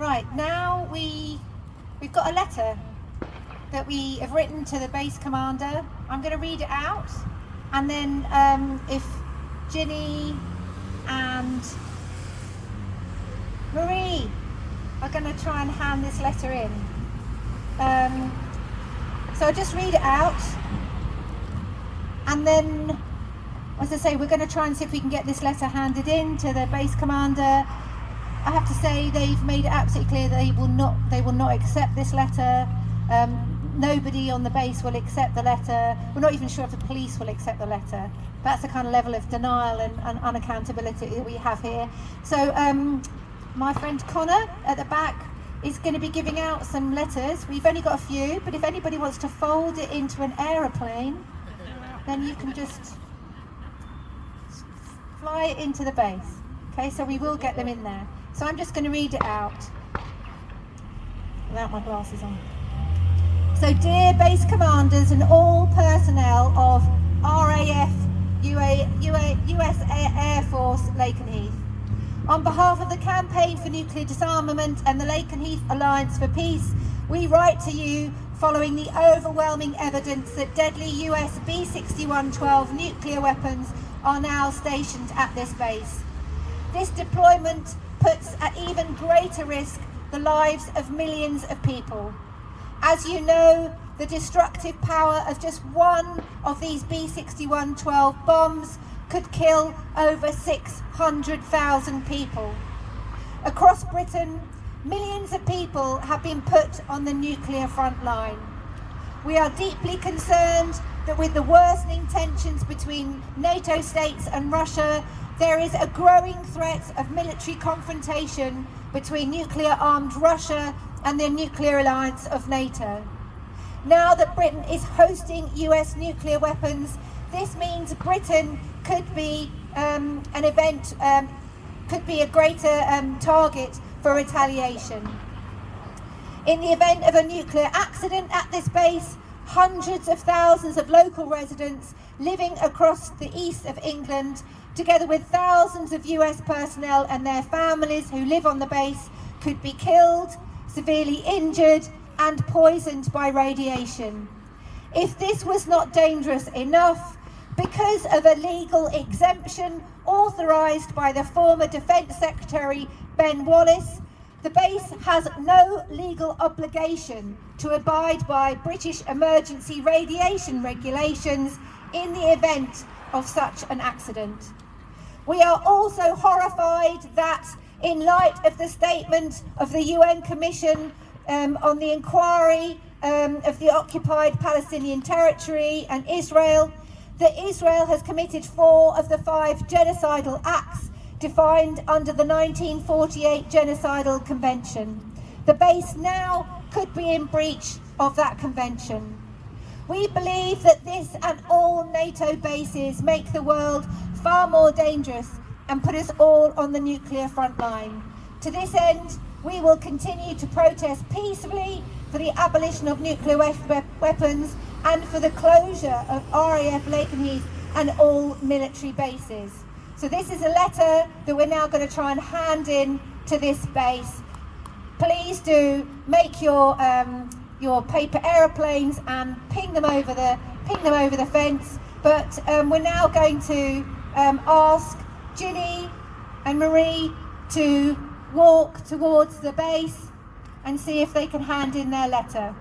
Right, now we've got a letter that we have written to the base commander. I'm going to read it out, and then if Ginny and Marie are going to try and hand this letter in. So I'll just read it out, and then, as I say, we're going to try and see if we can get this letter handed in to the base commander. I have to say they've made it absolutely clear that they will not accept this letter. Nobody on the base will accept the letter. We're not even sure if the police will accept the letter. That's the kind of level of denial and unaccountability that we have here. So my friend Connor at the back is going to be giving out some letters. We've only got a few, but if anybody wants to fold it into an aeroplane, then you can just fly it into the base. Okay, so we will get them in there. So I'm just going to read it out without my glasses on. So, dear base commanders and all personnel of RAF US Air Force Lakenheath, on behalf of the Campaign for Nuclear Disarmament and the Lakenheath Alliance for Peace, we write to you following the overwhelming evidence that deadly US B-6112 nuclear weapons are now stationed at this base. This deployment puts at even greater risk the lives of millions of people. As you know, the destructive power of just one of these B-6112 bombs could kill over 600,000 people. Across Britain, millions of people have been put on the nuclear front line. We are deeply concerned that with the worsening tensions between NATO states and Russia, there is a growing threat of military confrontation between nuclear-armed Russia and the nuclear alliance of NATO. Now that Britain is hosting US nuclear weapons, this means Britain could be could be a greater target for retaliation. In the event of a nuclear accident at this base, hundreds of thousands of local residents living across the east of England, together with thousands of US personnel and their families who live on the base, could be killed, severely injured and poisoned by radiation. If this was not dangerous enough, because of a legal exemption authorised by the former Defence Secretary Ben Wallace, the base has no legal obligation to abide by British emergency radiation regulations in the event of such an accident. We are also horrified that, in light of the statement of the UN Commission on the inquiry of the occupied Palestinian territory and Israel, that Israel has committed 4 of the 5 genocidal acts defined under the 1948 Genocidal Convention. The base now could be in breach of that convention. We believe that this and all NATO bases make the world far more dangerous and put us all on the nuclear front line. To this end, we will continue to protest peacefully for the abolition of nuclear weapons and for the closure of RAF Lakenheath and all military bases. So this is a letter that we're now going to try and hand in to this base. Please do make your paper aeroplanes and ping them over the fence. But we're now going to ask Ginny and Marie to walk towards the base and see if they can hand in their letter.